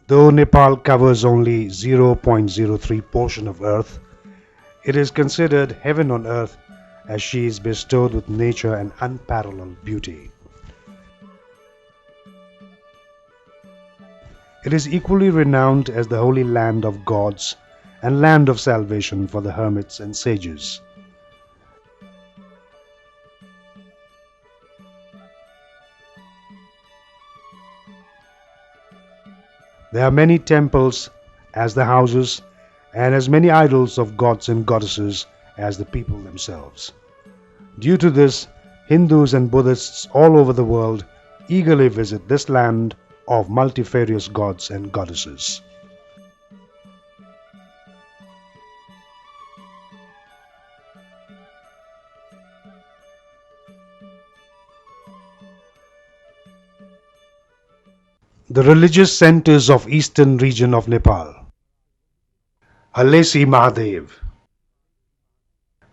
Though Nepal covers only 0.03 portion of Earth, it is considered heaven on earth as she is bestowed with nature and unparalleled beauty. It is equally renowned as the holy land of gods and land of salvation for the hermits and sages. There are many temples as the houses and as many idols of gods and goddesses as the people themselves. Due to this, Hindus and Buddhists all over the world eagerly visit this land of multifarious gods and goddesses. The religious centers of eastern region of Nepal. Halesi Mahadev.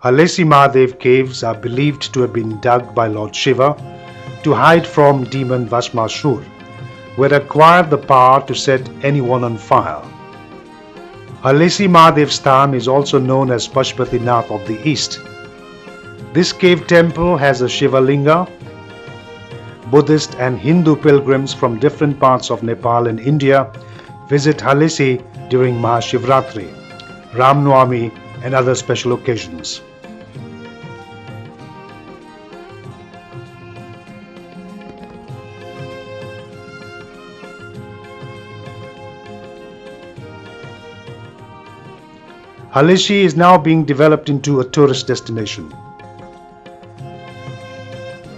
Halesi Mahadev caves are believed to have been dug by Lord Shiva to hide from demon Vasmashur, who had acquired the power to set anyone on fire. Halesi Mahadev Sthan is also known as Pashupatinath of the East. This cave temple has a Shiva Linga. Buddhist and Hindu pilgrims from different parts of Nepal and India visit Halesi during Mahashivratri, Ram Navami and other special occasions. Halesi is now being developed into a tourist destination.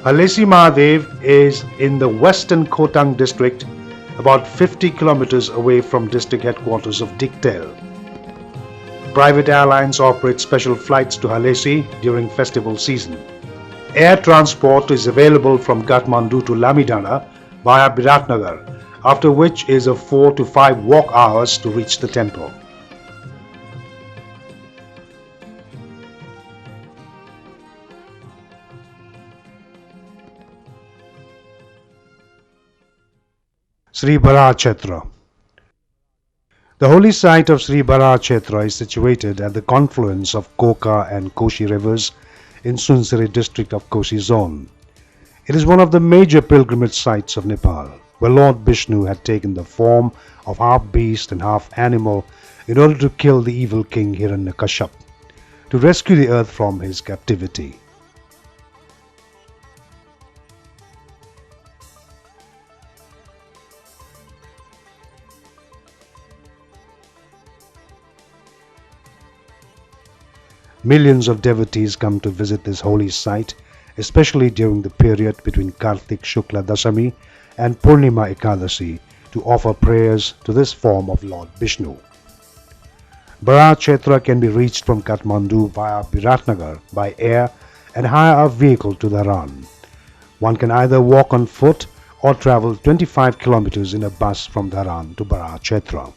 Halesi Mahadev is in the western Khotang district, about 50 kilometers away from district headquarters of Diktel. Private airlines operate special flights to Halesi during festival season. Air transport is available from Kathmandu to Lamidana via Biratnagar, after which is a 4 to 5 walk hours to reach the temple. Sri Bharachetra. The holy site of Sri Bharachetra is situated at the confluence of Koka and Koshi rivers in Sunsari district of Koshi zone. It is one of the major pilgrimage sites of Nepal, where Lord Vishnu had taken the form of half beast and half animal in order to kill the evil king Hiranyakashipu, to rescue the earth from his captivity. Millions of devotees come to visit this holy site, especially during the period between Kartik Shukla Dasami and Purnima Ekadasi, to offer prayers to this form of Lord Vishnu. Bharachetra can be reached from Kathmandu via Biratnagar by air and hire a vehicle to Dharan. One can either walk on foot or travel 25 kilometers in a bus from Dharan to Bharachetra.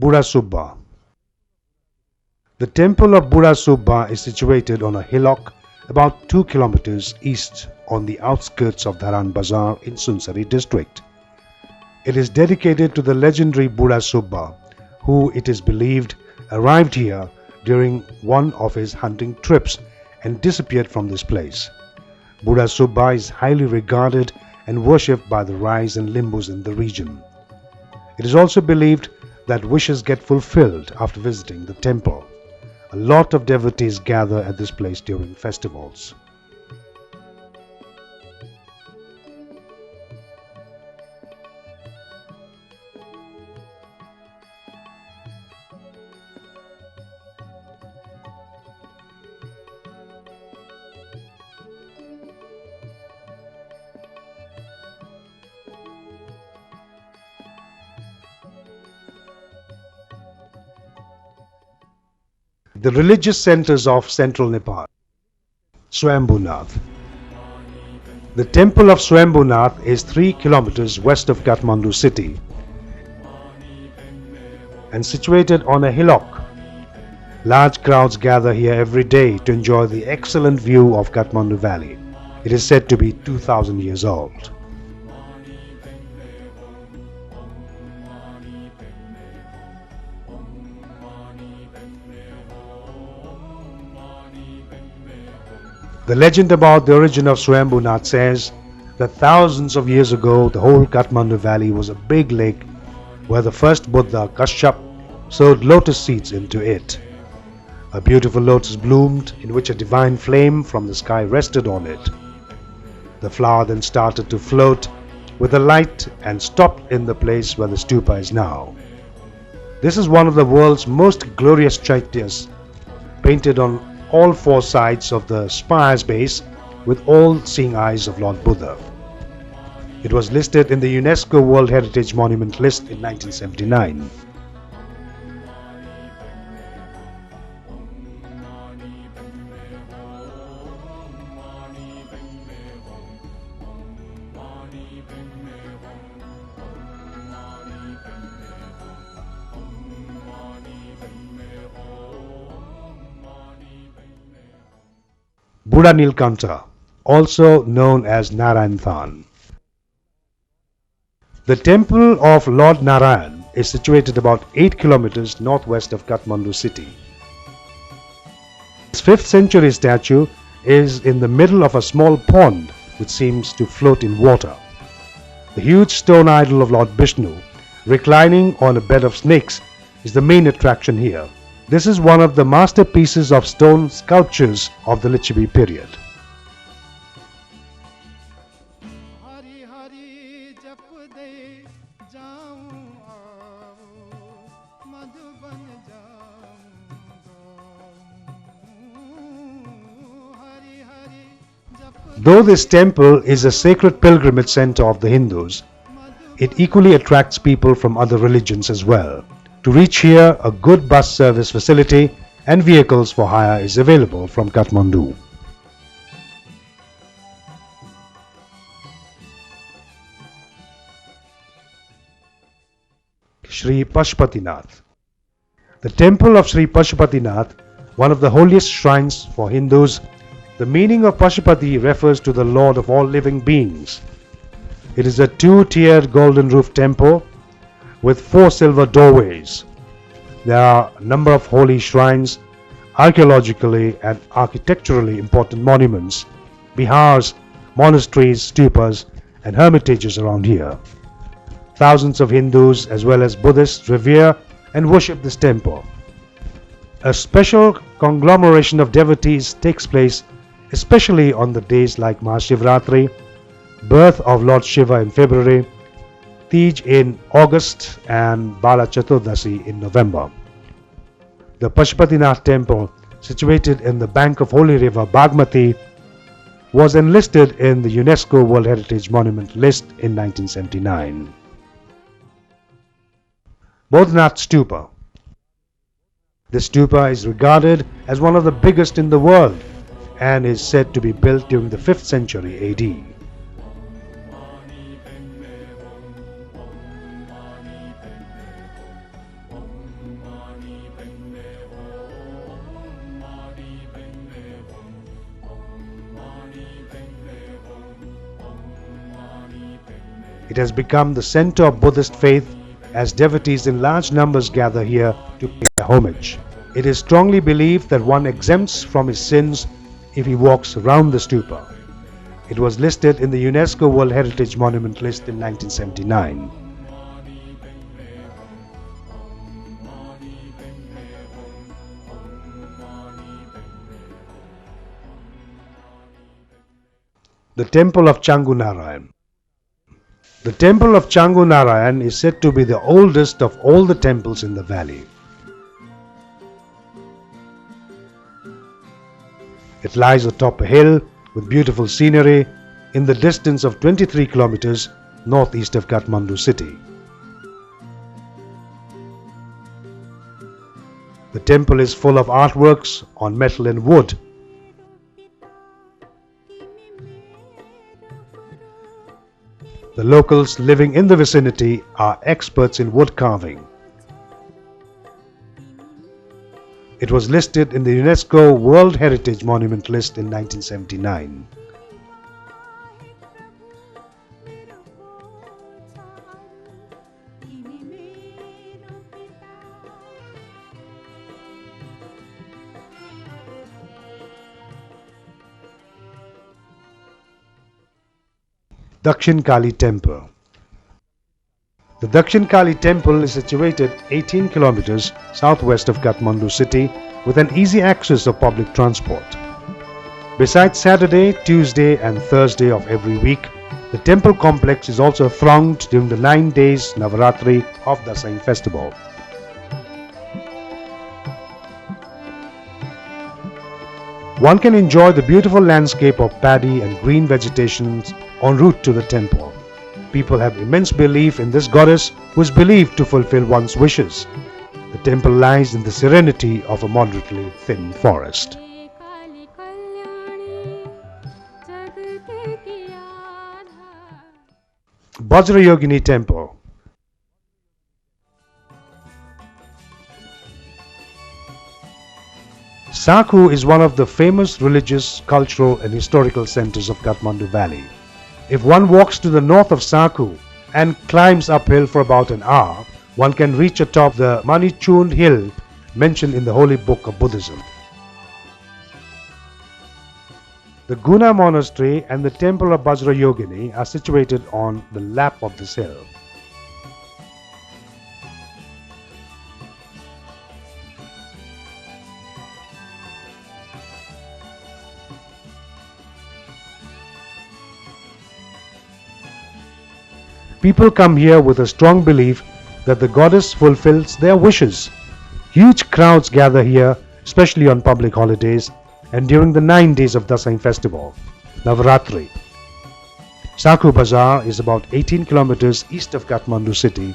Bura Subba. The temple of Bura Subba is situated on a hillock about 2 kilometers east on the outskirts of Dharan Bazar in Sunsari district. It is dedicated to the legendary Bura Subba, who it is believed arrived here during one of his hunting trips and disappeared from this place. Bura Subba is highly regarded and worshipped by the Rais and Limbus in the region. It is also believed that wishes get fulfilled after visiting the temple. A lot of devotees gather at this place during festivals. The religious centers of central Nepal. Swayambhunath. The temple of Swambhunath is 3 kilometers west of Kathmandu city and situated on a hillock. Large crowds gather here every day to enjoy the excellent view of Kathmandu Valley. It is said to be 2000 years old. The legend about the origin of Swambhunath says that thousands of years ago the whole Kathmandu Valley was a big lake where the first Buddha, Kashyap, sowed lotus seeds into it. A beautiful lotus bloomed in which a divine flame from the sky rested on it. The flower then started to float with the light and stopped in the place where the stupa is now. This is one of the world's most glorious chaityas, painted on all 4 sides of the spire's base with all-seeing eyes of Lord Buddha. It was listed in the UNESCO World Heritage Monument list in 1979. Buddha Nilkantha, also known as Narayan Than. The temple of Lord Narayan is situated about 8 kilometers northwest of Kathmandu city. This 5th century statue is in the middle of a small pond which seems to float in water. The huge stone idol of Lord Vishnu, reclining on a bed of snakes, is the main attraction here. This is one of the masterpieces of stone sculptures of the Lichavi period. Though this temple is a sacred pilgrimage center of the Hindus, it equally attracts people from other religions as well. To reach here, a good bus service facility and vehicles for hire is available from Kathmandu. Sri Pashupatinath. The temple of Sri Pashupatinath, one of the holiest shrines for Hindus. The meaning of Pashupati refers to the Lord of all living beings. It is a 2-tiered golden roof temple with 4 silver doorways. There are a number of holy shrines, archaeologically and architecturally important monuments, bihars, monasteries, stupas and hermitages around here. Thousands of Hindus as well as Buddhists revere and worship this temple. A special conglomeration of devotees takes place especially on the days like Mahashivratri, birth of Lord Shiva in February, Tej in August and Bala Chaturdasi in November. The Pashupatinath temple, situated in the bank of holy river Bagmati, was enlisted in the UNESCO World Heritage Monument list in 1979. Bodhnath Stupa. This stupa is regarded as one of the biggest in the world and is said to be built during the 5th century AD. It has become the center of Buddhist faith as devotees in large numbers gather here to pay homage. It is strongly believed that one exempts from his sins if he walks around the stupa. It was listed in the UNESCO World Heritage Monument list in 1979. The Temple of Changunarayan. The temple of Changunarayan is said to be the oldest of all the temples in the valley. It lies atop a hill with beautiful scenery in the distance of 23 kilometers northeast of Kathmandu city. The temple is full of artworks on metal and wood. The locals living in the vicinity are experts in wood carving. It was listed in the UNESCO World Heritage Monument list in 1979. Dakshin Kali Temple. The Dakshin Kali Temple is situated 18 kilometers southwest of Kathmandu city with an easy access of public transport. Besides Saturday, Tuesday and Thursday of every week, the temple complex is also thronged during the 9 days Navaratri of Dasai festival. One can enjoy the beautiful landscape of paddy and green vegetation en route to the temple. People have immense belief in this goddess who is believed to fulfill one's wishes. The temple lies in the serenity of a moderately thin forest. Vajrayogini Temple. Sakhu is one of the famous religious, cultural and historical centers of Kathmandu Valley. If one walks to the north of Sakhu and climbs uphill for about an hour, one can reach atop the Manichund hill mentioned in the holy book of Buddhism. The Guna monastery and the temple of Vajrayogini are situated on the lap of this hill. People come here with a strong belief that the goddess fulfills their wishes. Huge crowds gather here, especially on public holidays and during the 9 days of Dasai festival, Navaratri. Sakhu Bazaar is about 18 kilometers east of Kathmandu city,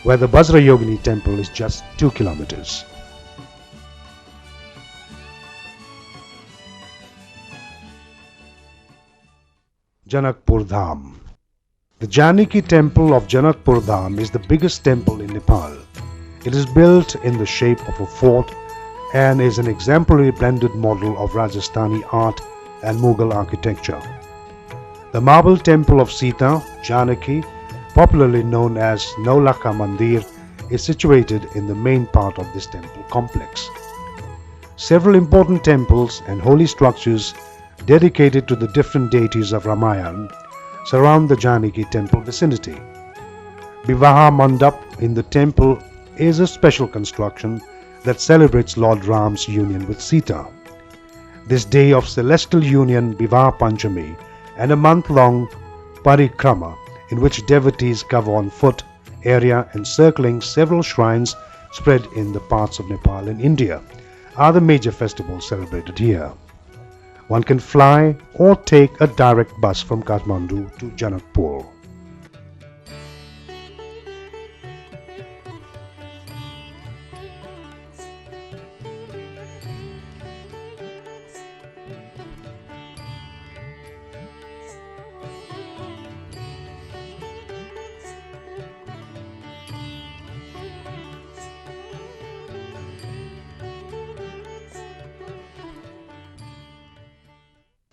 where the Vajrayogini temple is just 2 kilometers. Janakpur Dham. The Janaki temple of Janakpur Dham is the biggest temple in Nepal. It is built in the shape of a fort and is an exemplary blended model of Rajasthani art and Mughal architecture. The marble temple of Sita, Janaki, popularly known as Naulakha Mandir, is situated in the main part of this temple complex. Several important temples and holy structures dedicated to the different deities of Ramayana surround the Janaki temple vicinity. Vivaha Mandap in the temple is a special construction that celebrates Lord Ram's union with Sita. This day of celestial union, Vivaha Panchami, and a month-long parikrama in which devotees cover on foot area encircling several shrines spread in the parts of Nepal and India, are the major festivals celebrated here. One can fly or take a direct bus from Kathmandu to Janakpur.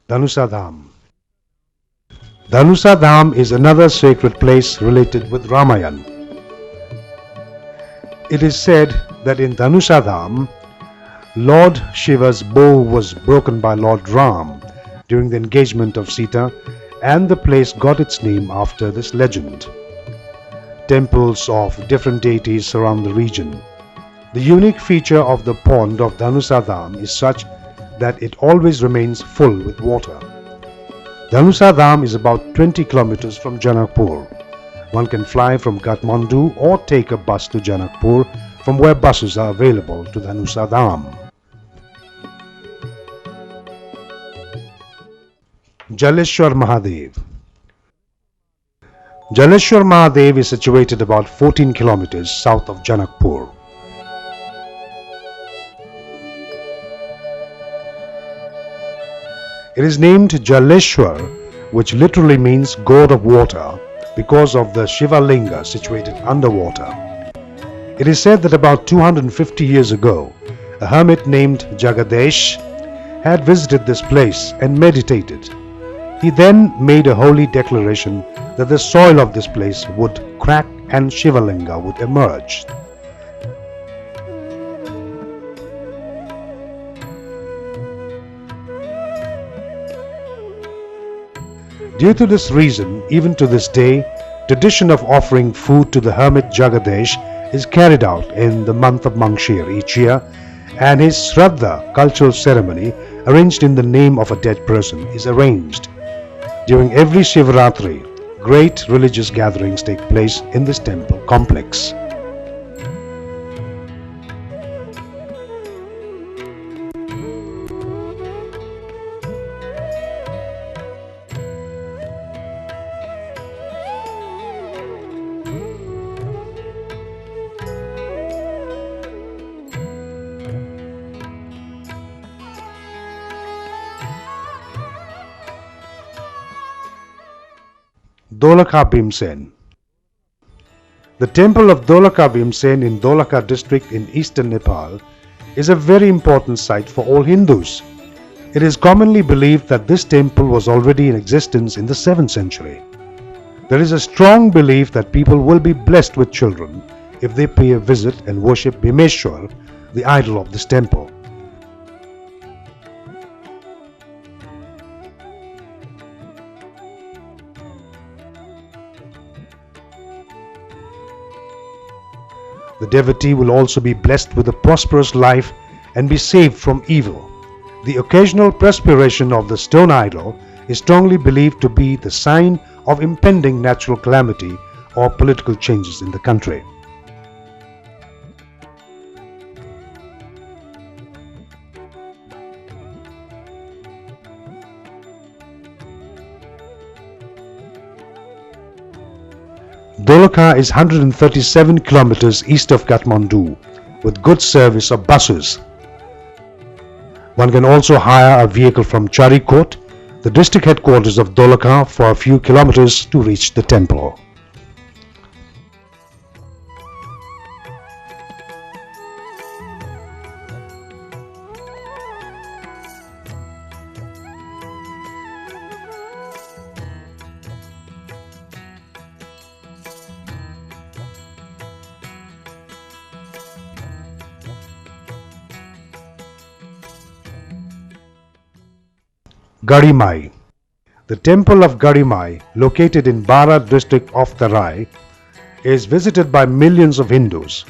Dhanusa Dham. Dhanusa Dham is another sacred place related with Ramayana. It is said that in Dhanusa Dham, Lord Shiva's bow was broken by Lord Ram during the engagement of Sita, and the place got its name after this legend. Temples of different deities surround the region. The unique feature of the pond of Dhanusa Dham is such that it always remains full with water. Dhanusa Dham is about 20 kilometers from Janakpur. One can fly from Kathmandu or take a bus to Janakpur, from where buses are available to Dhanusa Dham. Jaleshwar Mahadev. Jaleshwar Mahadev is situated about 14 kilometers south of Janakpur. It is named Jaleshwar, which literally means God of water, because of the Shiva Linga situated underwater. It is said that about 250 years ago, a hermit named Jagadesh had visited this place and meditated. He then made a holy declaration that the soil of this place would crack and Shivalinga would emerge. Due to this reason, even to this day, tradition of offering food to the hermit Jagadesh is carried out in the month of Mangshir each year, and his Shraddha cultural ceremony arranged in the name of a dead person is arranged. During every Shivaratri, great religious gatherings take place in this temple complex. Dholaka Bhimsen. The temple of Dholaka Bhimsen in Dholaka district in eastern Nepal is a very important site for all Hindus. It is commonly believed that this temple was already in existence in the 7th century. There is a strong belief that people will be blessed with children if they pay a visit and worship Bhimeshwar, the idol of this temple. The devotee will also be blessed with a prosperous life and be saved from evil. The occasional perspiration of the stone idol is strongly believed to be the sign of impending natural calamity or political changes in the country. Dholaka is 137 kilometers east of Kathmandu with good service of buses. One can also hire a vehicle from Charikot, the district headquarters of Dholaka, for a few kilometers to reach the temple. Garimai. The temple of Garimai, located in Bara district of Tarai, is visited by millions of Hindus.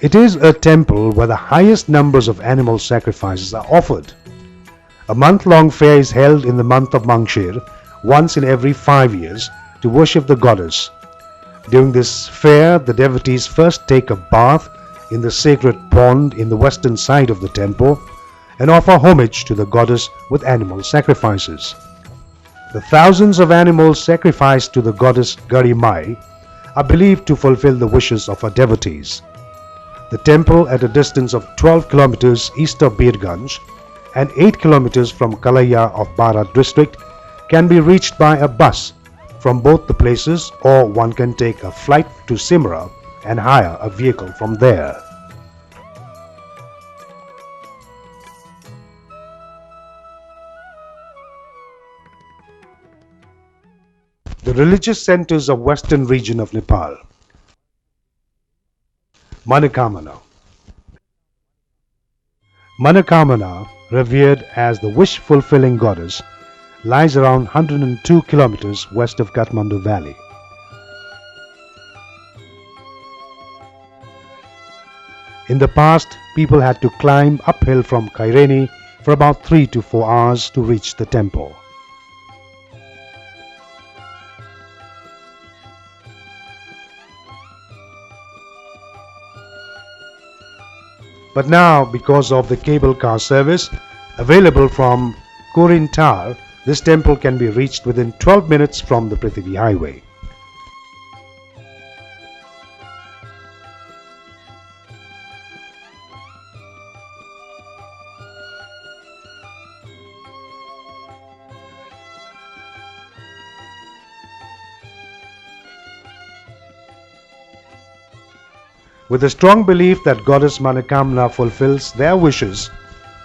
It is a temple where the highest numbers of animal sacrifices are offered. A month-long fair is held in the month of Mangshir, once in every 5 years, to worship the goddess. During this fair, the devotees first take a bath in the sacred pond in the western side of the temple and offer homage to the goddess with animal sacrifices. The thousands of animals sacrificed to the goddess Garimai are believed to fulfill the wishes of her devotees. The temple, at a distance of 12 kilometers east of Birganj and 8 kilometers from Kalaya of Bara district, can be reached by a bus from both the places, or one can take a flight to Simra and hire a vehicle from there. The religious centers of western region of Nepal. Manakamana. Manakamana, revered as the wish-fulfilling goddess, lies around 102 kilometers west of Kathmandu Valley. In the past, people had to climb uphill from Kaireni for about 3 to 4 hours to reach the temple. But now, because of the cable car service available from Korintar, this temple can be reached within 12 minutes from the Prithvi Highway. With a strong belief that Goddess Manakamna fulfills their wishes,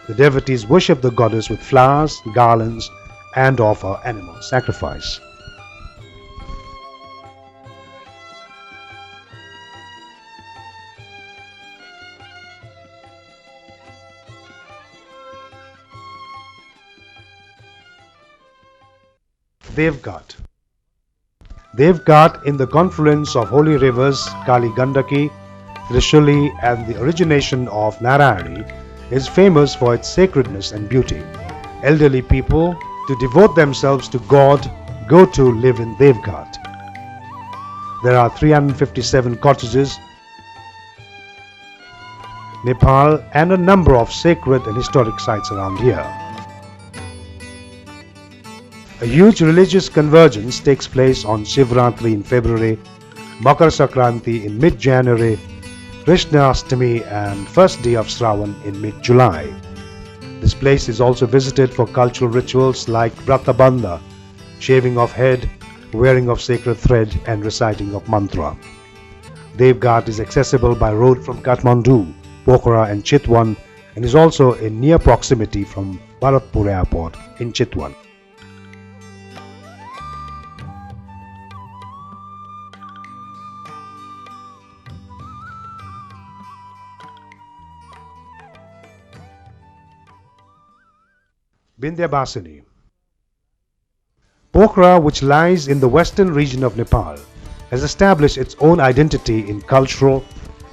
the devotees worship the goddess with flowers, garlands, and offer animal sacrifice. Devghat. Devghat, in the confluence of holy rivers Kali Gandaki, Trishuli, and the origination of Narayani, is famous for its sacredness and beauty. Elderly people, to devote themselves to God, go to live in Devghat. There are 357 cottages, Nepal, and a number of sacred and historic sites around here. A huge religious convergence takes place on Shivratri in February, Makar Sankranti in mid-January, Krishna Ashtami and first day of Shravan in mid-July. This place is also visited for cultural rituals like Brata Bandha, shaving of head, wearing of sacred thread and reciting of mantra. Devghat is accessible by road from Kathmandu, Pokhara and Chitwan and is also in near proximity from Bharatpur Airport in Chitwan. Vindhyabhasini. Pokhara, which lies in the western region of Nepal, has established its own identity in cultural,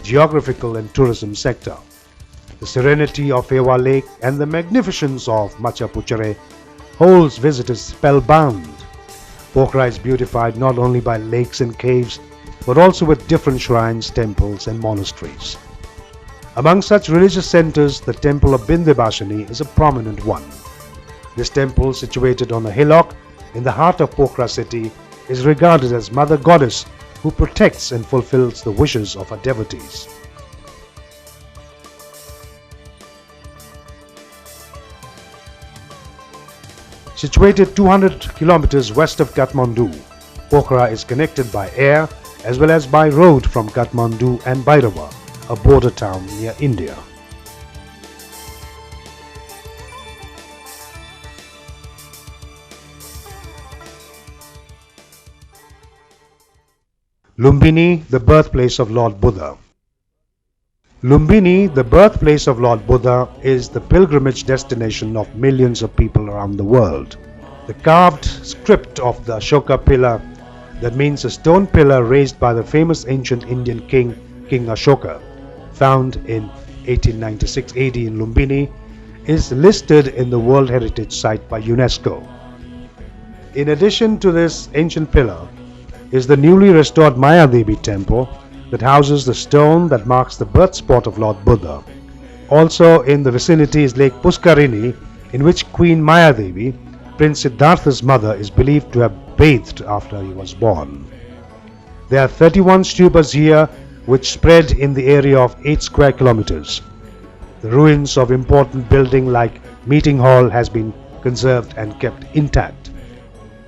geographical and tourism sector. The serenity of Ewa Lake and the magnificence of Machapuchare holds visitors spellbound. Pokhara is beautified not only by lakes and caves, but also with different shrines, temples and monasteries. Among such religious centers, the temple of Vindhyabhasini is a prominent one. This temple, situated on a hillock in the heart of Pokhara city, is regarded as Mother Goddess who protects and fulfills the wishes of her devotees. Situated 200 kilometers west of Kathmandu, Pokhara is connected by air as well as by road from Kathmandu and Bhairava, a border town near India. Lumbini, the birthplace of Lord Buddha. Lumbini, the birthplace of Lord Buddha, is the pilgrimage destination of millions of people around the world. The carved script of the Ashoka pillar, that means a stone pillar raised by the famous ancient Indian king, King Ashoka, found in 1896 AD in Lumbini, is listed in the World Heritage Site by UNESCO. In addition to this ancient pillar, is the newly restored Mayadevi temple that houses the stone that marks the birth spot of Lord Buddha. Also in the vicinity is Lake Puskarini, in which Queen Mayadevi, Prince Siddhartha's mother, is believed to have bathed after he was born. There are 31 stupas here which spread in the area of 8 square kilometers. The ruins of important building like Meeting Hall has been conserved and kept intact.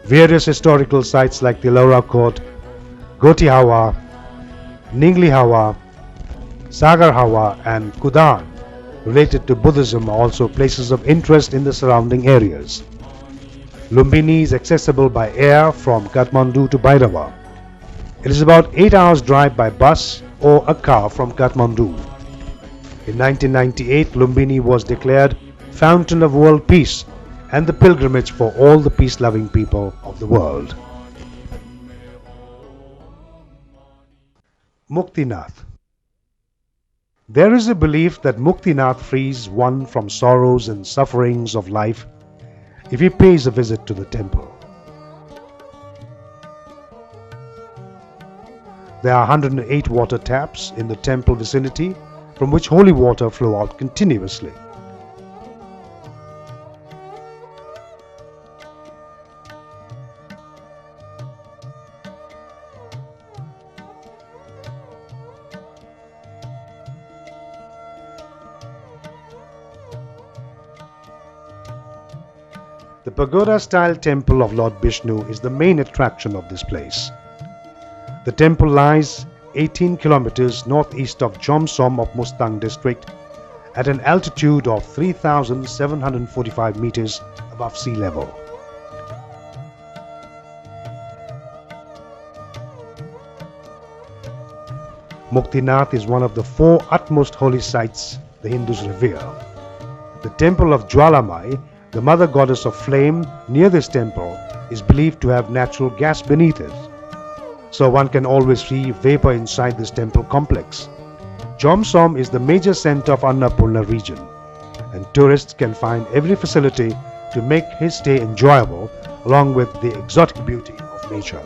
Various historical sites like Tilaura Court, Goti Hawa, Ningli Hawa, Sagar Hawa and Kudan related to Buddhism are also places of interest in the surrounding areas. Lumbini is accessible by air from Kathmandu to Bhairava. It is about 8 hours drive by bus or a car from Kathmandu. In 1998, Lumbini was declared Fountain of World Peace and the pilgrimage for all the peace-loving people of the world. Muktinath. There is a belief that Muktinath frees one from sorrows and sufferings of life if he pays a visit to the temple. There are 108 water taps in the temple vicinity from which holy water flow out continuously. The pagoda-style temple of Lord Vishnu is the main attraction of this place. The temple lies 18 kilometers northeast of Jomsom of Mustang district at an altitude of 3,745 meters above sea level. Muktinath is one of the 4 utmost holy sites the Hindus revere. The temple of Jwalamai, the mother goddess of flame, near this temple is believed to have natural gas beneath it, so one can always see vapor inside this temple complex. Jomsom is the major center of Annapurna region, and tourists can find every facility to make his stay enjoyable along with the exotic beauty of nature.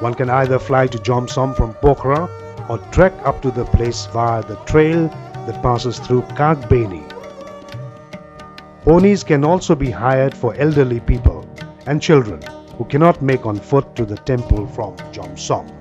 One can either fly to Jomsom from Pokhara or trek up to the place via the trail that passes through Kagbeni. Ponies can also be hired for elderly people and children who cannot make on foot to the temple from Jomsom.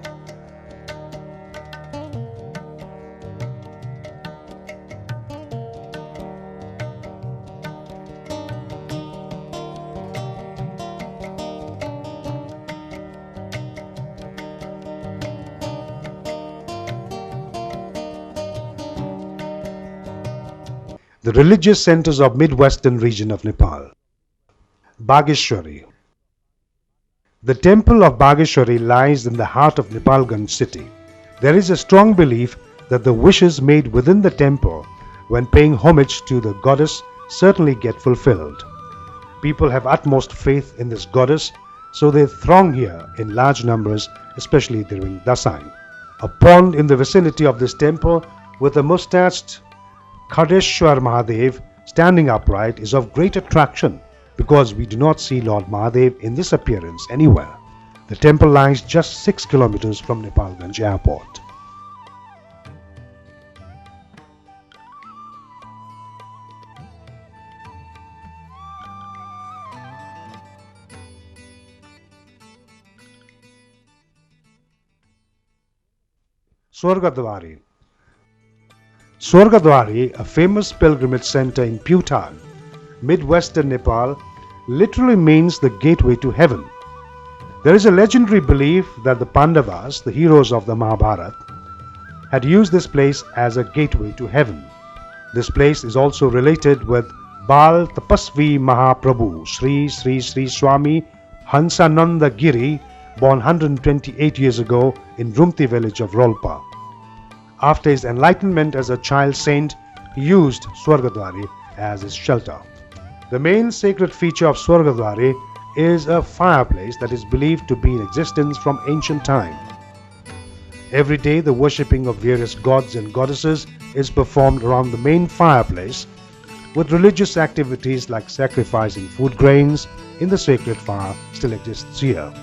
The religious centers of mid-western region of Nepal. Bageshwari. The temple of Bageshwari lies in the heart of Nepalganj city. There is a strong belief that the wishes made within the temple when paying homage to the goddess certainly get fulfilled. People have utmost faith in this goddess, so they throng here in large numbers, especially during Dasai. A pond in the vicinity of this temple with a mustached Khadeshwar Mahadev standing upright is of great attraction because we do not see Lord Mahadev in this appearance anywhere. The temple lies just 6 kilometers from Nepalganj airport. Swargadwari. Swargadwari, a famous pilgrimage center in Bhutan, mid-western Nepal, literally means the gateway to heaven. There is a legendary belief that the Pandavas, the heroes of the Mahabharata, had used this place as a gateway to heaven. This place is also related with Bal Tapasvi Mahaprabhu Sri Swami Hansananda Giri, born 128 years ago in Rumti village of Rolpa. After his enlightenment as a child saint, he used Swargadwari as his shelter. The main sacred feature of Swargadwari is a fireplace that is believed to be in existence from ancient time. Every day the worshipping of various gods and goddesses is performed around the main fireplace, with religious activities like sacrificing food grains in the sacred fire still exists here.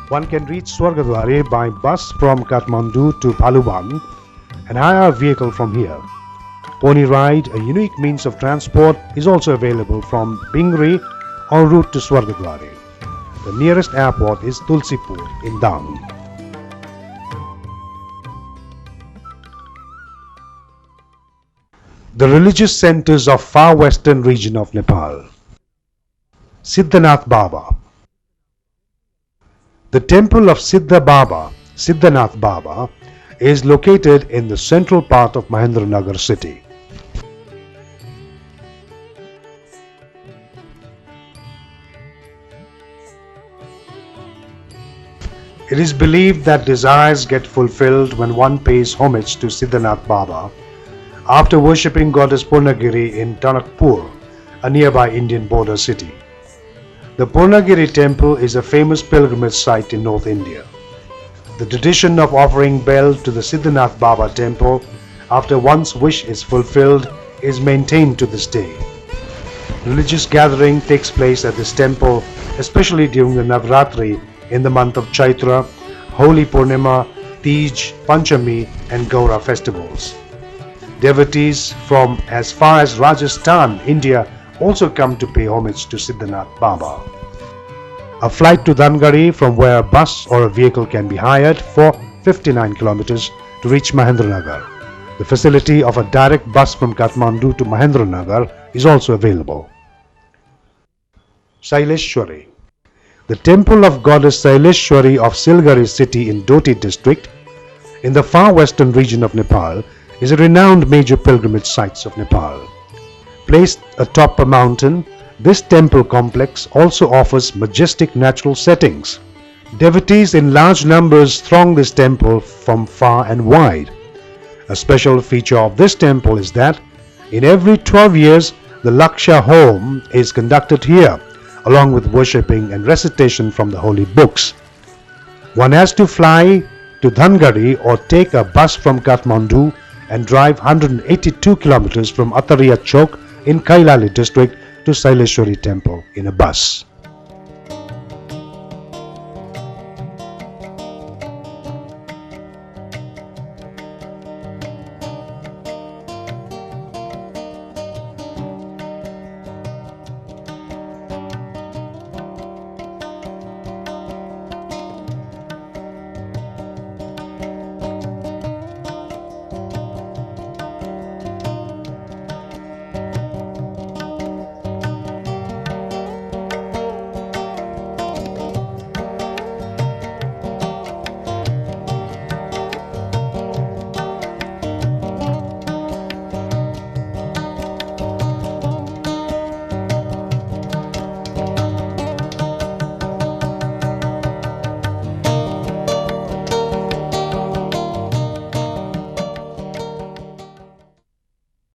One can reach Swargadwari by bus from Kathmandu to Bhaluban and hire a vehicle from here. Pony ride, a unique means of transport, is also available from Bingri en route to Swargadwari. The nearest airport is Tulsipur in Dang. The religious centers of far western region of Nepal. Siddhanath Baba. The temple of Siddhanath Baba, is located in the central part of Mahendranagar city. It is believed that desires get fulfilled when one pays homage to Siddhanath Baba after worshipping goddess Purnagiri in Tanakpur, a nearby Indian border city. The Purnagiri temple is a famous pilgrimage site in North India. The tradition of offering bell to the Siddhanath Baba temple after one's wish is fulfilled is maintained to this day. Religious gathering takes place at this temple, especially during the Navratri in the month of Chaitra, Holi Purnima, Tej, Panchami and Gaura festivals. Devotees from as far as Rajasthan, India also come to pay homage to Siddhanath Baba. A flight to Dhangari from where a bus or a vehicle can be hired for 59 kilometers to reach Mahendranagar. The facility of a direct bus from Kathmandu to Mahendranagar is also available. Saileshwari. The temple of goddess Saileshwari of Silgari city in Doti district in the far western region of Nepal is a renowned major pilgrimage sites of Nepal. Placed atop a mountain, this temple complex also offers majestic natural settings. Devotees in large numbers throng this temple from far and wide. A special feature of this temple is that in every 12 years the Laksha Home is conducted here, along with worshipping and recitation from the holy books. One has to fly to Dhangari or take a bus from Kathmandu and drive 182 kilometers from Ataria Chowk in Kailali district to Saileshwari temple in a bus.